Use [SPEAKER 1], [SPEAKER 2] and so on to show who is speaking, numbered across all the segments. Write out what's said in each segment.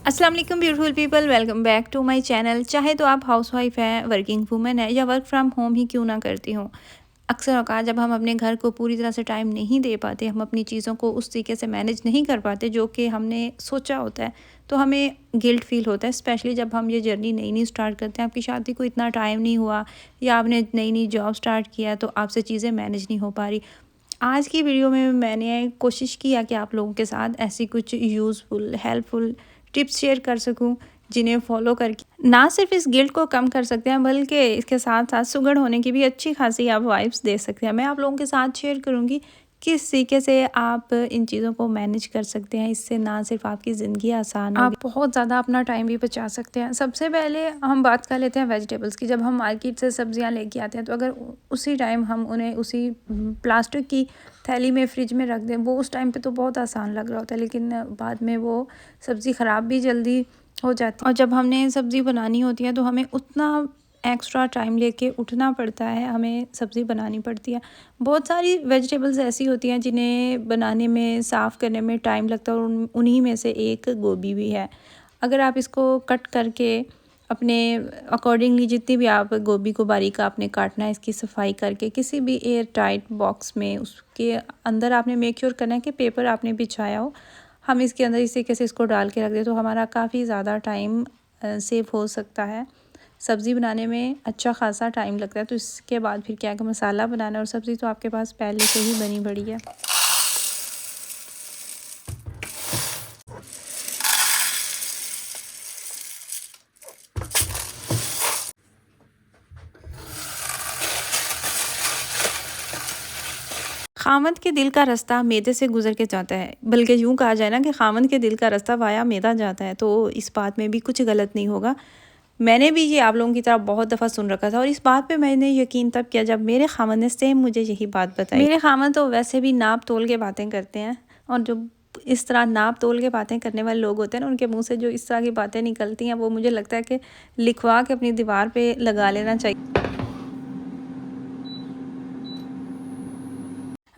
[SPEAKER 1] अस्सलाम वालेकुम beautiful people, welcome back to my channel. चाहे तो आप हाउसवाइफ हैं, वर्किंग वूमेन है या वर्क फ्रॉम होम ही क्यों ना करती हों, अक्सर औकात जब हम अपने घर को पूरी तरह से टाइम नहीं दे पाते, हम अपनी चीज़ों को उस तरीके से मैनेज नहीं कर पाते जो कि हमने सोचा होता है, तो हमें गिल्ट फील होता है। स्पेशली जब हम ये जर्नी नई नई स्टार्ट करते हैं, आपकी शादी को इतना टाइम नहीं हुआ या आपने नई नई जॉब स्टार्ट किया तो आपसे चीज़ें मैनेज नहीं हो पा रही। आज की वीडियो में मैंने कोशिश किया कि आप लोगों के साथ ऐसी कुछ यूज़फुल हेल्पफुल टिप्स शेयर कर सकूं, जिन्हें फॉलो करके ना सिर्फ इस गिल्ट को कम कर सकते हैं बल्कि इसके साथ साथ सुगड़ होने की भी अच्छी खासी आप वाइब्स दे सकते हैं। मैं आप लोगों के साथ शेयर करूंगी किस तरीके से आप इन चीज़ों को मैनेज कर सकते हैं। इससे ना सिर्फ आपकी ज़िंदगी आसान होगी, आप बहुत ज़्यादा अपना टाइम भी बचा सकते हैं। सबसे पहले हम बात कर लेते हैं वेजिटेबल्स की। जब हम मार्केट से सब्जियां लेके आते हैं तो अगर उसी टाइम हम उन्हें उसी प्लास्टिक की थैली में फ्रिज में रख दें, वो उस टाइम पे तो बहुत आसान लग रहा होता है, लेकिन बाद में वो सब्ज़ी ख़राब भी जल्दी हो जाती है। और जब हमने सब्ज़ी बनानी होती है तो हमें उतना एक्स्ट्रा टाइम लेके उठना पड़ता है, हमें सब्ज़ी बनानी पड़ती है। बहुत सारी वेजिटेबल्स ऐसी होती हैं जिन्हें बनाने में, साफ़ करने में टाइम लगता है, और उन्हीं में से एक गोभी भी है। अगर आप इसको कट करके अपने अकॉर्डिंगली, जितनी भी आप गोभी को बारीक आपने काटना है, इसकी सफाई करके किसी भी एयर टाइट बॉक्स में उसके अंदर आपने मेक श्योर करना है कि पेपर आपने बिछाया हो। हम इसके अंदर इस तरीके से इसको डाल के रख दें तो हमारा काफ़ी ज़्यादा टाइम सेव हो सकता है। सब्ज़ी बनाने में अच्छा खासा टाइम लगता है, तो इसके बाद फिर क्या है कि मसाला बनाना, और सब्ज़ी तो आपके पास पहले से ही बनी पड़ी है। खामद के दिल का रास्ता मैदे से गुजर के जाता है, बल्कि यूँ कहा जाए ना कि खामद के दिल का रास्ता वाया मैदा जाता है, तो इस बात में भी कुछ गलत नहीं होगा। मैंने भी ये आप लोगों की तरह बहुत दफ़ा सुन रखा था, और इस बात पे मैंने यकीन तब किया जब मेरे खामद ने सेम मुझे यही बात बताई। मेरे खामद तो वैसे भी नाप तोल के बातें करते हैं, और जो इस तरह नाप तोल के बातें करने वाले लोग होते हैं ना, उनके मुंह से जो इस तरह की बातें निकलती हैं, वो मुझे लगता है कि लिखवा के अपनी दीवार पे लगा लेना चाहिए।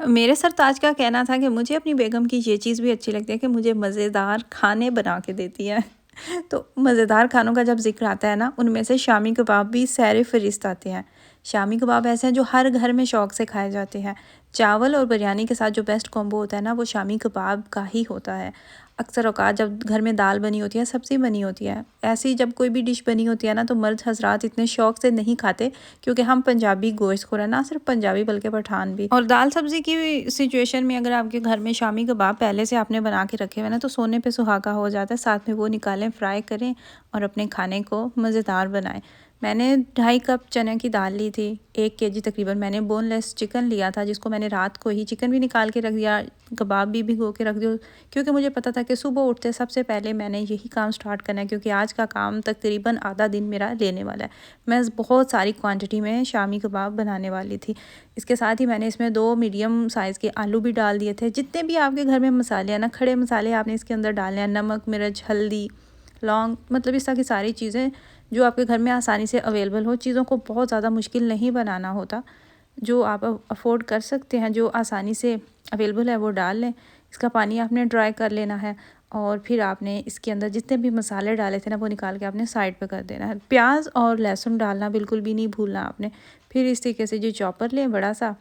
[SPEAKER 1] मेरे सरताज का कहना था कि मुझे अपनी बेगम की ये चीज़ भी अच्छी लगती है कि मुझे मज़ेदार खाने बना के देती है। तो मज़ेदार खानों का जब ज़िक्र आता है ना, उनमें से शामी कबाब भी सैर फहरिस्त आते हैं। शामी कबाब ऐसे हैं जो हर घर में शौक़ से खाए जाते हैं। चावल और बिरयानी के साथ जो बेस्ट कॉम्बो होता है ना, वो शामी कबाब का ही होता है। अक्सर औक़ात जब घर में दाल बनी होती है, सब्ज़ी बनी होती है, ऐसी जब कोई भी डिश बनी होती है ना, तो मर्द हज़रात इतने शौक़ से नहीं खाते, क्योंकि हम पंजाबी गोश्तखोर हैं, ना सिर्फ पंजाबी बल्कि पठान भी। और दाल सब्ज़ी की सिचुएशन में अगर आपके घर में शामी कबाब पहले से आपने बना के रखे हुए ना, तो सोने पे सुहागा हो जाता है। साथ में वो निकालें, फ्राई करें और अपने खाने को मज़ेदार बनाएं। मैंने 2.5 कप चने की दाल ली थी, 1 केजी तकरीबन। मैंने बोनलेस चिकन लिया था, जिसको मैंने रात को ही चिकन भी निकाल के रख दिया, कबाब भी भिगो के रख दिया, क्योंकि मुझे पता था कि सुबह उठते सबसे पहले मैंने यही काम स्टार्ट करना है, क्योंकि आज का काम तकरीबन आधा दिन मेरा लेने वाला है। मैं बहुत सारी क्वांटिटी में शामी कबाब बनाने वाली थी। इसके साथ ही मैंने इसमें 2 मीडियम साइज़ के आलू भी डाल दिए थे। जितने भी आपके घर में मसाले हैं ना, खड़े मसाले आपने इसके अंदर डालने हैं, नमक, मिर्च, हल्दी, लौंग, मतलब इस तरह की सारी चीज़ें जो आपके घर में आसानी से अवेलेबल हो। चीज़ों को बहुत ज़्यादा मुश्किल नहीं बनाना होता, जो आप अफोर्ड कर सकते हैं, जो आसानी से अवेलेबल है, वो डाल लें। इसका पानी आपने ड्राई कर लेना है, और फिर आपने इसके अंदर जितने भी मसाले डाले थे ना, वो निकाल के आपने साइड पे कर देना है। प्याज और लहसुन डालना बिल्कुल भी नहीं भूलना आपने। फिर इस तरीके से जो चॉपर लें बड़ा सा,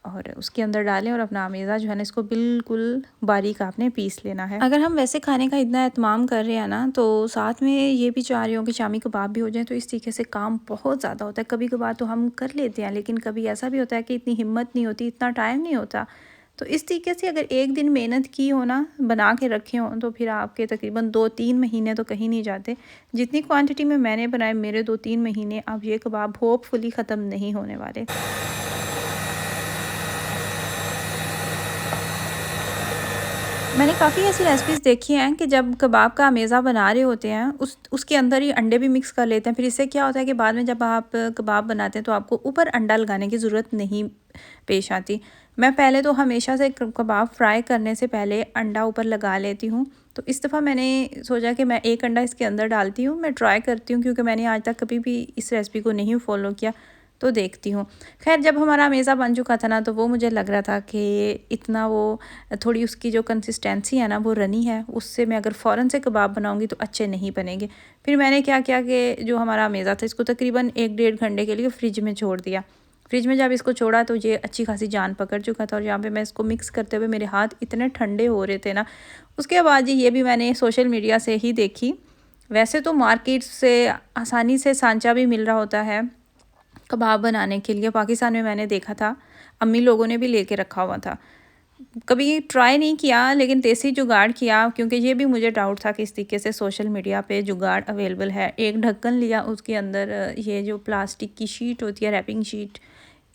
[SPEAKER 1] और उसके अंदर डालें, और अपना अमेज़ा जो है ना, इसको बिल्कुल बारीक आपने पीस लेना है। अगर हम वैसे खाने का इतना एहतमाम कर रहे हैं ना, तो साथ में ये भी चाह रही हूँ कि शामी कबाब भी हो जाए, तो इस तरीके से काम बहुत ज़्यादा होता है। कभी कभार तो हम कर लेते हैं, लेकिन कभी ऐसा भी होता है कि इतनी हिम्मत नहीं होती, इतना टाइम नहीं होता। तो इस तरीके से अगर एक दिन मेहनत की हो ना, बना के रखे हों, तो फिर आपके तकरीबन 2-3 महीने तो कहीं नहीं जाते। जितनी क्वांटिटी में मैंने बनाए, मेरे 2-3 महीने अब ये कबाब होपफुली ख़त्म नहीं होने वाले। मैंने काफ़ी ऐसी रेसिपीज़ देखी हैं कि जब कबाब का अमेज़ा बना रहे होते हैं, उसके अंदर ही अंडे भी मिक्स कर लेते हैं। फिर इससे क्या होता है कि बाद में जब आप कबाब बनाते हैं, तो आपको ऊपर अंडा लगाने की ज़रूरत नहीं पेश आती। मैं पहले तो हमेशा से कबाब फ्राई करने से पहले अंडा ऊपर लगा लेती हूँ। तो इस दफ़ा मैंने सोचा कि मैं 1 अंडा इसके अंदर डालती हूँ, मैं ट्राई करती हूँ, क्योंकि मैंने आज तक कभी भी इस रेसिपी को नहीं फ़ॉलो किया। तो देखती हूँ। खैर जब हमारा मेज़ा बन चुका था ना, तो वो मुझे लग रहा था कि इतना वो थोड़ी उसकी जो कंसिस्टेंसी है ना वो रनी है, उससे मैं अगर फ़ौरन से कबाब बनाऊँगी तो अच्छे नहीं बनेंगे। फिर मैंने क्या किया कि जो हमारा मेज़ा था इसको तकरीबन 1 डेढ़ घंटे के लिए फ्रिज में छोड़ दिया। फ्रिज में जब इसको छोड़ा तो ये अच्छी खासी जान पकड़ चुका था, और यहाँ पे मैं इसको मिक्स करते हुए मेरे हाथ इतने ठंडे हो रहे थे ना। उसके बाद ये भी मैंने सोशल मीडिया से ही देखी। वैसे तो मार्केट से आसानी से सांचा भी मिल रहा होता है कबाब बनाने के लिए, पाकिस्तान में मैंने देखा था, अम्मी लोगों ने भी लेके रखा हुआ था। कभी ट्राई नहीं किया, लेकिन देसी जुगाड़ किया, क्योंकि ये भी मुझे डाउट था कि इस तरीके से सोशल मीडिया पे जुगाड़ अवेलेबल है। एक ढक्कन लिया, उसके अंदर ये जो प्लास्टिक की शीट होती है, रैपिंग शीट,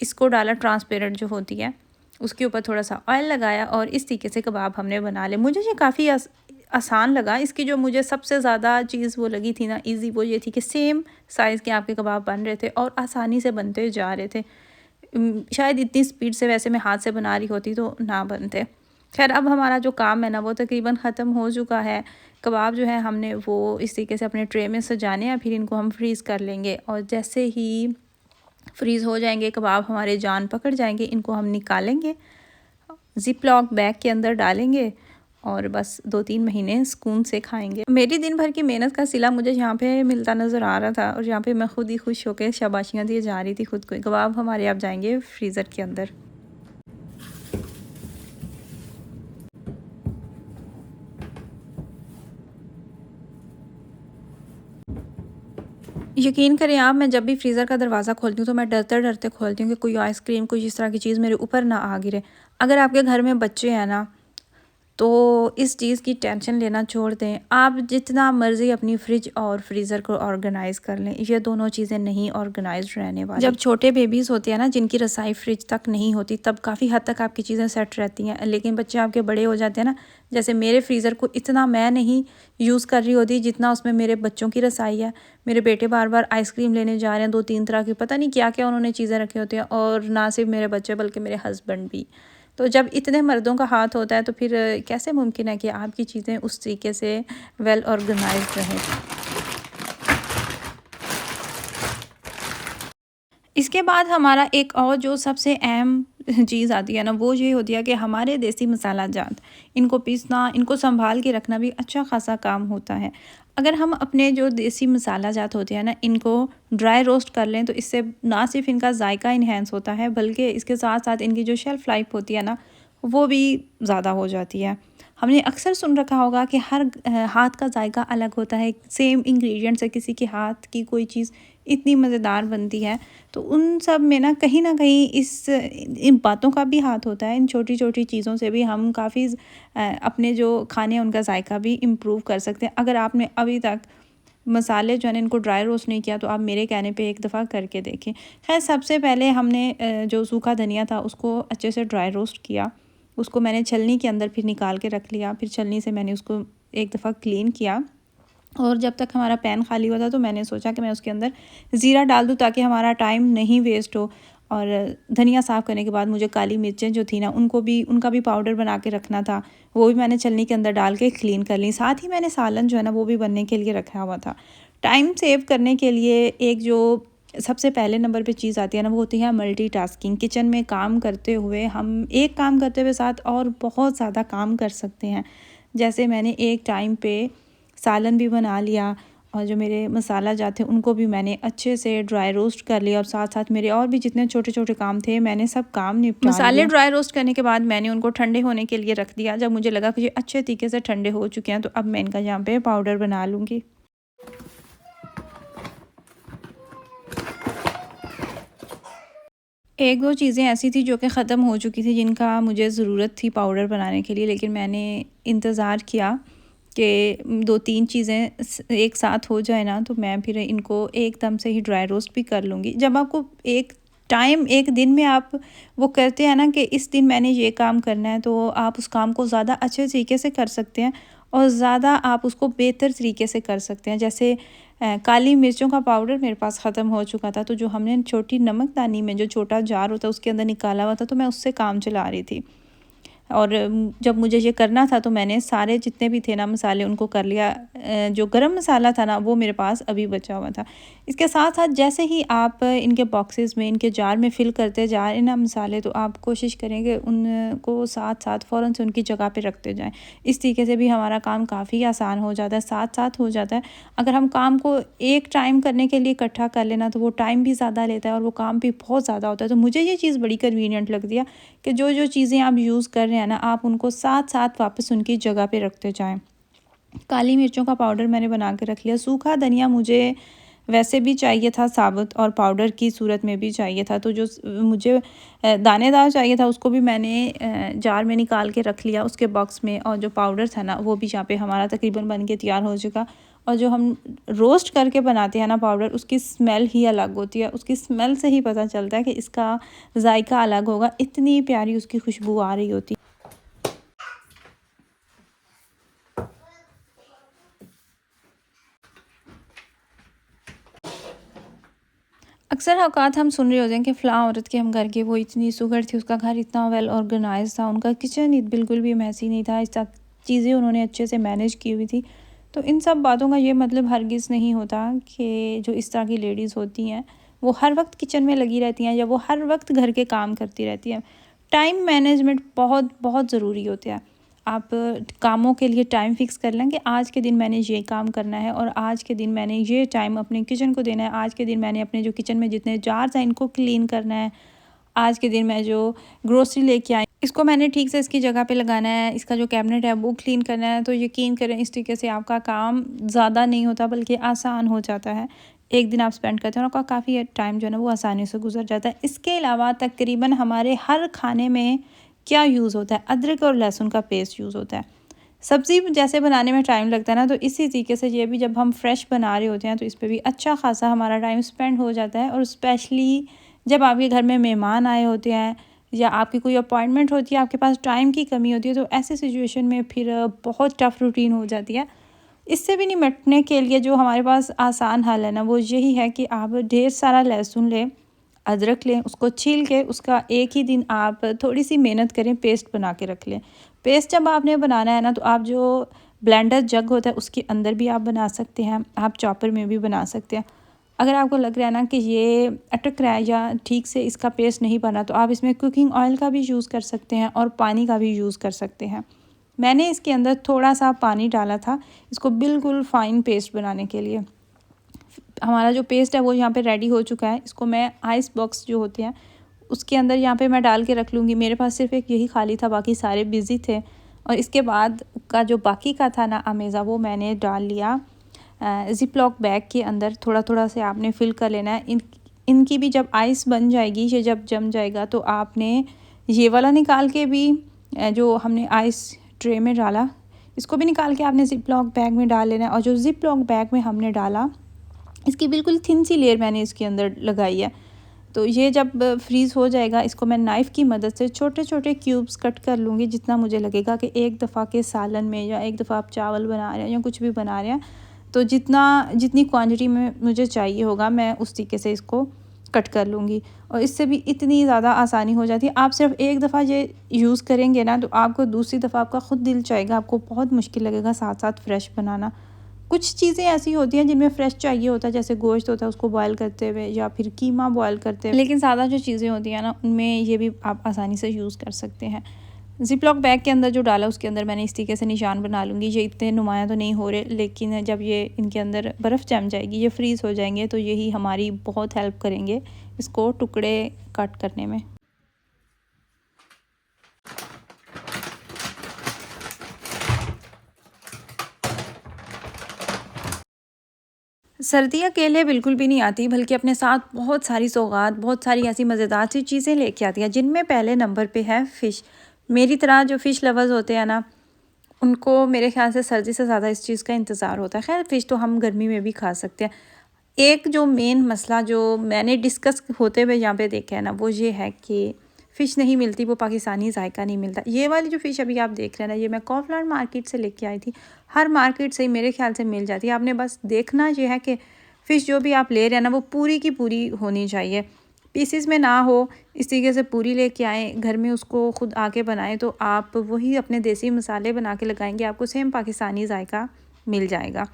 [SPEAKER 1] इसको डाला, ट्रांसपेरेंट जो होती है, उसके ऊपर थोड़ा सा ऑयल लगाया, और इस तरीके से कबाब हमने बना लिए। मुझे ये काफ़ी आसान लगा। इसकी जो मुझे सबसे ज़्यादा चीज़ वो लगी थी ना ईज़ी, वो ये थी कि सेम साइज़ के आपके कबाब बन रहे थे और आसानी से बनते जा रहे थे। शायद इतनी स्पीड से वैसे मैं हाथ से बना रही होती तो ना बनते। खैर अब हमारा जो काम है ना वो तकरीबन ख़त्म हो चुका है। कबाब जो है हमने वो इस तरीके से अपने ट्रे में सजाने हैं, फिर इनको हम फ्रीज़ कर लेंगे, और जैसे ही फ्रीज़ हो जाएंगे कबाब हमारे जान पकड़ जाएंगे, इनको हम निकालेंगे, ज़िप लॉक बैग के अंदर डालेंगे, और बस 2-3 महीने सुकून से खाएंगे। मेरी दिन भर की मेहनत का सिला मुझे यहाँ पे मिलता नज़र आ रहा था, और यहाँ पे मैं खुद ही खुश होकर शाबाशियाँ दिए जा रही थी खुद को। कबाब हमारे अब जाएंगे फ्रीज़र के अंदर। यकीन करें आप, मैं जब भी फ्रीज़र का दरवाज़ा खोलती हूँ तो मैं डरते डरते खोलती हूँ कि कोई आइसक्रीम, कोई इस तरह की चीज़ मेरे ऊपर ना आ गिरे। अगर आपके घर में बच्चे हैं ना, तो इस चीज़ की टेंशन लेना छोड़ दें। आप जितना मर्ज़ी अपनी फ्रिज और फ्रीज़र को ऑर्गेनाइज़ कर लें, ये दोनों चीज़ें नहीं ऑर्गेनाइज़्ड रहने वाली। जब छोटे बेबीज़ होते हैं ना, जिनकी रसाई फ्रिज तक नहीं होती, तब काफ़ी हद तक आपकी चीज़ें सेट रहती हैं। लेकिन बच्चे आपके बड़े हो जाते हैं ना, जैसे मेरे फ्रीज़र को इतना मैं नहीं यूज़ कर रही होती जितना उसमें मेरे बच्चों की रसाई है। मेरे बेटे बार बार आइसक्रीम लेने जा रहे हैं, 2-3 तरह की, पता नहीं क्या क्या उन्होंने चीज़ें रखी होती हैं, और ना सिर्फ मेरे बच्चे बल्कि मेरे हस्बैंड भी। तो जब इतने मर्दों का हाथ होता है तो फिर कैसे मुमकिन है कि आपकी चीज़ें उस तरीके से वेल ऑर्गेनाइज्ड रहें। इसके बाद हमारा एक और जो सबसे अहम चीज़ आती है ना, वो ये होती है कि हमारे देसी मसाला जात, इनको पीसना, इनको संभाल के रखना भी अच्छा खासा काम होता है। अगर हम अपने जो देसी मसाला जात होते हैं ना, इनको ड्राई रोस्ट कर लें तो इससे ना सिर्फ इनका जायका इन्हेंस होता है, बल्कि इसके साथ साथ इनकी जो शेल्फ़ लाइफ होती है ना, वो भी ज़्यादा हो जाती है। हमने अक्सर सुन रखा होगा कि हर हाथ का जायका अलग होता है, सेम इंग्रेडिएंट से किसी के हाथ की कोई चीज़ इतनी मज़ेदार बनती है। तो उन सब में ना कहीं इस इन बातों का भी हाथ होता है। इन छोटी छोटी चीज़ों से भी हम काफ़ी अपने जो खाने हैं उनका जायका भी इम्प्रूव कर सकते हैं। अगर आपने अभी तक मसाले जो है ना इनको ड्राई रोस्ट नहीं किया, तो आप मेरे कहने पे एक दफ़ा करके देखें। खैर सबसे पहले हमने जो सूखा धनिया था उसको अच्छे से ड्राई रोस्ट किया, उसको मैंने छलनी के अंदर फिर निकाल के रख लिया, फिर छलनी से मैंने उसको एक दफ़ा क्लीन किया, और जब तक हमारा पैन खाली हुआ था तो मैंने सोचा कि मैं उसके अंदर ज़ीरा डाल दूँ ताकि हमारा टाइम नहीं वेस्ट हो। और धनिया साफ़ करने के बाद मुझे काली मिर्चें जो थी ना, उनका भी पाउडर बना के रखना था, वो भी मैंने छलनी के अंदर डाल के क्लीन कर ली। साथ ही मैंने सालन जो है ना वो भी बनने के लिए रखा हुआ था। टाइम सेव करने के लिए एक जो सबसे पहले नंबर पे चीज़ आती है ना, वो होती है मल्टीटास्किंग। किचन में काम करते हुए हम एक काम करते हुए साथ और बहुत ज़्यादा काम कर सकते हैं। जैसे मैंने एक टाइम पे सालन भी बना लिया, और जो मेरे मसाला जाते उनको भी मैंने अच्छे से ड्राई रोस्ट कर लिया, और साथ साथ मेरे और भी जितने छोटे छोटे काम थे मैंने सब काम निपटा लिया। मसाले ड्राई रोस्ट करने के बाद मैंने उनको ठंडे होने के लिए रख दिया। जब मुझे लगा कि ये अच्छे तरीके से ठंडे हो चुके हैं, तो अब मैं इनका यहाँ पे पाउडर बना लूँगी। एक दो चीज़ें ऐसी थी जो कि ख़त्म हो चुकी थी, जिनका मुझे ज़रूरत थी पाउडर बनाने के लिए, लेकिन मैंने इंतज़ार किया कि 2-3 चीज़ें एक साथ हो जाए ना, तो मैं फिर इनको एकदम से ही ड्राई रोस्ट भी कर लूँगी। जब आपको एक दिन में आप वो करते हैं ना कि इस दिन मैंने ये काम करना है, तो आप उस काम को ज़्यादा अच्छे तरीके से कर सकते हैं, और ज़्यादा आप उसको बेहतर तरीके से कर सकते हैं। जैसे काली मिर्चों का पाउडर मेरे पास ख़त्म हो चुका था, तो जो हमने छोटी नमकदानी में जो छोटा जार होता है उसके अंदर निकाला हुआ था, तो मैं उससे काम चला रही थी। और जब मुझे ये करना था तो मैंने सारे जितने भी थे ना मसाले उनको कर लिया। जो गरम मसाला था ना वो मेरे पास अभी बचा हुआ था। इसके साथ साथ जैसे ही आप इनके बॉक्सेस में, इनके जार में फ़िल करते जा रहे हैं ना मसाले, तो आप कोशिश करें कि उनको साथ साथ फ़ौरन से उनकी जगह पे रखते जाएं। इस तरीके से भी हमारा काम काफ़ी आसान हो जाता है, साथ साथ हो जाता है। अगर हम काम को एक टाइम करने के लिए इकट्ठा कर लेना तो वो टाइम भी ज़्यादा लेता है और वो काम भी बहुत ज़्यादा होता है। तो मुझे ये चीज़ बड़ी कन्वीनियंट लगती है कि जो जो चीज़ें आप यूज़ कर रहे हैं ना, आप उनको साथ साथ वापस उनकी जगह पे रखते जाएं। काली मिर्चों का पाउडर मैंने बना के रख लिया। सूखा धनिया मुझे वैसे भी चाहिए था साबुत, और पाउडर की सूरत में भी चाहिए था। तो जो मुझे दानेदार चाहिए था उसको भी मैंने जार में निकाल के रख लिया उसके बॉक्स में, और जो पाउडर था ना वो भी यहाँ पे हमारा तकरीबन बन के तैयार हो चुका। और जो हम रोस्ट करके बनाते हैं ना पाउडर, उसकी स्मेल ही अलग होती है। उसकी स्मेल से ही पता चलता है कि इसका जायका अलग होगा, इतनी प्यारी उसकी खुशबू आ रही होती है। अक्सर औकात हम सुन रहे होते हैं कि फ़लाँ औरत के हम घर की, वो इतनी सुघड़ थी, उसका घर इतना वेल ऑर्गेनाइज़ था, उनका किचन बिल्कुल भी मैसी नहीं था, इस तक चीज़ें उन्होंने अच्छे से मैनेज की हुई थी। तो इन सब बातों का ये मतलब हरगिज़ नहीं होता कि जो इस तरह की लेडीज़ होती हैं वो हर वक्त किचन में लगी रहती हैं या वो हर वक्त घर के काम करती रहती हैं। टाइम मैनेजमेंट बहुत बहुत ज़रूरी होता है। आप कामों के लिए टाइम फ़िक्स कर लें कि आज के दिन मैंने ये काम करना है और आज के दिन मैंने ये टाइम अपने किचन को देना है। आज के दिन मैंने अपने जो किचन में जितने जार्स हैं इनको क्लीन करना है। आज के दिन मैं जो ग्रोसरी लेके आई इसको मैंने ठीक से इसकी जगह पे लगाना है। इसका जो कैबिनेट है वो क्लीन करना है। तो यकीन करें इस तरीके से आपका काम ज़्यादा नहीं होता बल्कि आसान हो जाता है। एक दिन आप स्पेंड करते हैं और आपका काफ़ी टाइम जो है ना वो आसानी से गुजर जाता है। इसके अलावा तकरीबन हमारे हर खाने में क्या यूज़ होता है, अदरक और लहसुन का पेस्ट यूज़ होता है। सब्ज़ी जैसे बनाने में टाइम लगता है ना, तो इसी तरीके से ये भी जब हम फ्रेश बना रहे होते हैं तो इस पे भी अच्छा खासा हमारा टाइम स्पेंड हो जाता है। और स्पेशली जब आपके घर में मेहमान आए होते हैं या आपकी कोई अपॉइंटमेंट होती है, आपके पास टाइम की कमी होती है, तो ऐसे सिचुएशन में फिर बहुत टफ़ रूटीन हो जाती है। इससे भी निपटने के लिए जो हमारे पास आसान हल है ना वो यही है कि आप ढेर सारा लहसुन लें, अदरक लें, उसको छील के उसका एक ही दिन आप थोड़ी सी मेहनत करें, पेस्ट बना के रख लें। पेस्ट जब आपने बनाना है ना तो आप जो ब्लेंडर जग होता है उसके अंदर भी आप बना सकते हैं, आप चॉपर में भी बना सकते हैं। अगर आपको लग रहा है ना कि ये अटक रहा है या ठीक से इसका पेस्ट नहीं बना, तो आप इसमें कुकिंग ऑयल का भी यूज़ कर सकते हैं और पानी का भी यूज़ कर सकते हैं। मैंने इसके अंदर थोड़ा सा पानी डाला था इसको बिल्कुल फ़ाइन पेस्ट बनाने के लिए। हमारा जो पेस्ट है वो यहाँ पे रेडी हो चुका है। इसको मैं आइस बॉक्स जो होते हैं उसके अंदर यहाँ पे मैं डाल के रख लूँगी। मेरे पास सिर्फ एक यही खाली था, बाकी सारे बिज़ी थे। और इसके बाद का जो बाकी का था ना अमेज़ा, वो मैंने डाल लिया ज़िप लॉक बैग के अंदर। थोड़ा थोड़ा से आपने फिल कर लेना है। इनकी भी जब आइस बन जाएगी, ये जब जम जाएगा तो आपने ये वाला निकाल के भी जो हमने आइस ट्रे में डाला इसको भी निकाल के आपने ज़िप लॉक बैग में डाल लेना है। और जो ज़िप लॉक बैग में हमने डाला इसकी बिल्कुल थिन सी लेयर मैंने इसके अंदर लगाई है। तो ये जब फ्रीज़ हो जाएगा इसको मैं नाइफ़ की मदद से छोटे छोटे क्यूब्स कट कर लूँगी, जितना मुझे लगेगा कि एक दफ़ा के सालन में या एक दफ़ा आप चावल बना रहे हैं या कुछ भी बना रहे हैं तो जितनी क्वांटिटी में मुझे चाहिए होगा मैं उस तरीके से इसको कट कर लूँगी। और इससे भी इतनी ज़्यादा आसानी हो जाती है। आप सिर्फ एक दफ़ा ये यूज़ करेंगे ना तो आपको दूसरी दफ़ा आपका ख़ुद दिल चाहेगा, आपको बहुत मुश्किल लगेगा साथ साथ फ्रेश बनाना। कुछ चीज़ें ऐसी होती हैं जिनमें फ़्रेश चाहिए होता है, जैसे गोश्त होता है उसको बॉयल करते हुए या फिर कीमा बॉयल करते हुए, लेकिन ज़्यादा जो चीज़ें होती हैं ना उनमें ये भी आप आसानी से यूज़ कर सकते हैं। ज़िप लॉक बैग के अंदर जो डाला उसके अंदर मैंने इस तरीके से निशान बना लूँगी। ये इतने नुमाया तो नहीं हो रहे, लेकिन जब ये इनके अंदर बर्फ़ जम जाएगी, ये फ्रीज़ हो जाएंगे, तो यही हमारी बहुत हेल्प करेंगे इसको टुकड़े कट करने में। सर्दी अकेले बिल्कुल भी नहीं आती, बल्कि अपने साथ बहुत सारी सौगात, बहुत सारी ऐसी मज़ेदार सी चीज़ें लेके आती है, जिनमें पहले नंबर पे है फ़िश। मेरी तरह जो फ़िश लवर्स होते हैं ना, उनको मेरे ख़्याल से सर्दी से ज़्यादा इस चीज़ का इंतज़ार होता है। ख़ैर फ़िश तो हम गर्मी में भी खा सकते हैं। एक जो मेन मसला जो मैंने डिस्कस होते हुए यहाँ पे देखा है ना, वो ये है कि फ़िश नहीं मिलती, वो पाकिस्तानी जायका नहीं मिलता। ये वाली जो फ़िश अभी आप देख रहे हैं ना, ये मैं कॉफलान मार्केट से लेके आई थी। हर मार्केट से ही मेरे ख्याल से मिल जाती है। आपने बस देखना ये है कि फ़िश जो भी आप ले रहे हैं ना वो पूरी की पूरी होनी चाहिए। पीसेस में ना हो इस तरीके से पूरी लेके आएँ, घर में उसको खुद आके बनाएँ, तो आप वही अपने देसी मसाले बना के लगाएंगे, आपको सेम पाकिस्तानी जायका मिल जाएगा।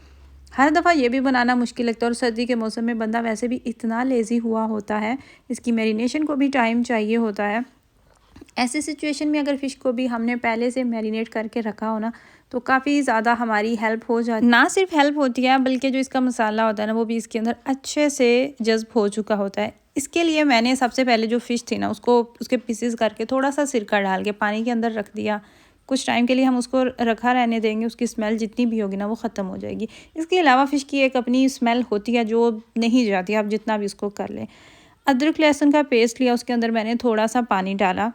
[SPEAKER 1] हर दफ़ा ये भी बनाना मुश्किल लगता है, और सर्दी के मौसम में बंदा वैसे भी इतना लेज़ी हुआ होता है, इसकी मैरिनेशन को भी टाइम चाहिए होता है। ऐसी सिचुएशन में अगर फ़िश को भी हमने पहले से मैरिनेट करके रखा हो ना, तो काफ़ी ज़्यादा हमारी हेल्प हो जाती, ना सिर्फ हेल्प होती है बल्कि जो इसका मसाला होता है ना वो भी इसके अंदर अच्छे से जज़्ब हो चुका होता है। इसके लिए मैंने सबसे पहले जो फ़िश थी ना उसको उसके पीसेस करके थोड़ा सा सिरका डाल के पानी के अंदर रख दिया। कुछ टाइम के लिए हम उसको रखा रहने देंगे, उसकी स्मेल जितनी भी होगी ना वो ख़त्म हो जाएगी। इसके अलावा फ़िश की एक अपनी स्मेल होती है जो नहीं जाती, आप जितना भी उसको कर लें। अदरक लहसुन का पेस्ट लिया, उसके अंदर मैंने थोड़ा सा पानी डाला,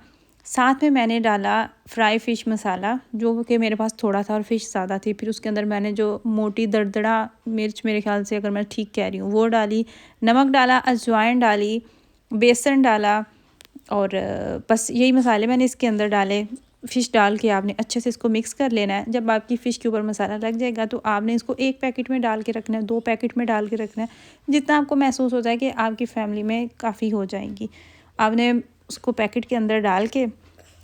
[SPEAKER 1] साथ में मैंने डाला फ्राई फ़िश मसाला जो कि मेरे पास थोड़ा था और फ़िश ज़्यादा थी। फिर उसके अंदर मैंने जो मोटी दरदरा मिर्च, मेरे ख्याल से अगर मैं ठीक कह रही हूँ, वो डाली, नमक डाला, अजवाइन डाली, बेसन डाला, और बस यही मसाले मैंने इसके अंदर डाले। फ़िश डाल के आपने अच्छे से इसको मिक्स कर लेना है। जब आपकी फ़िश के ऊपर मसाला लग जाएगा तो आपने इसको 1 पैकेट में डाल के रखना है, 2 पैकेट में डाल के रखना है, जितना आपको महसूस होता है कि आपकी फ़ैमिली में काफ़ी हो जाएगी। आपने उसको पैकेट के अंदर डाल के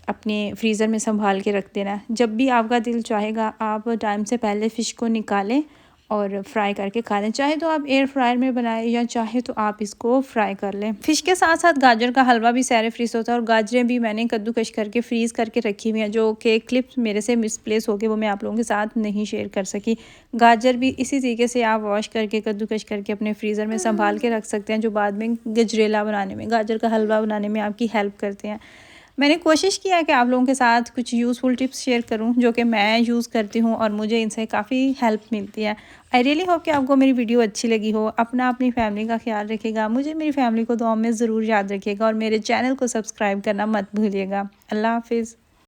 [SPEAKER 1] अपने फ्रीज़र में संभाल के रख देना है। जब भी आपका दिल चाहेगा आप टाइम से पहले फ़िश को निकालें और फ्राई करके खा लें। चाहे तो आप एयर फ्रायर में बनाएं या चाहे तो आप इसको फ्राई कर लें। फ़िश के साथ साथ गाजर का हलवा भी सैर फ्रीज़ होता है, और गाजरें भी मैंने कद्दूकश करके फ्रीज़ करके रखी हुई हैं, जो कि क्लिप्स मेरे से मिसप्लेस हो गए, वो मैं आप लोगों के साथ नहीं शेयर कर सकी। गाजर भी इसी तरीके से आप वॉश करके कद्दूकश करके अपने फ्रीज़र में संभाल के रख सकते हैं, जो बाद में गजरेला बनाने में, गाजर का हलवा बनाने में आपकी हेल्प करते हैं। मैंने कोशिश किया है कि आप लोगों के साथ कुछ यूज़फुल टिप्स शेयर करूं जो कि मैं यूज़ करती हूं और मुझे इनसे काफ़ी हेल्प मिलती है। आई रियली होप कि आपको मेरी वीडियो अच्छी लगी हो। अपनी फैमिली का ख्याल रखिएगा, मुझे मेरी फैमिली को दुआ में ज़रूर याद रखिएगा, और मेरे चैनल को सब्सक्राइब करना मत भूलिएगा। अल्लाह हाफिज़।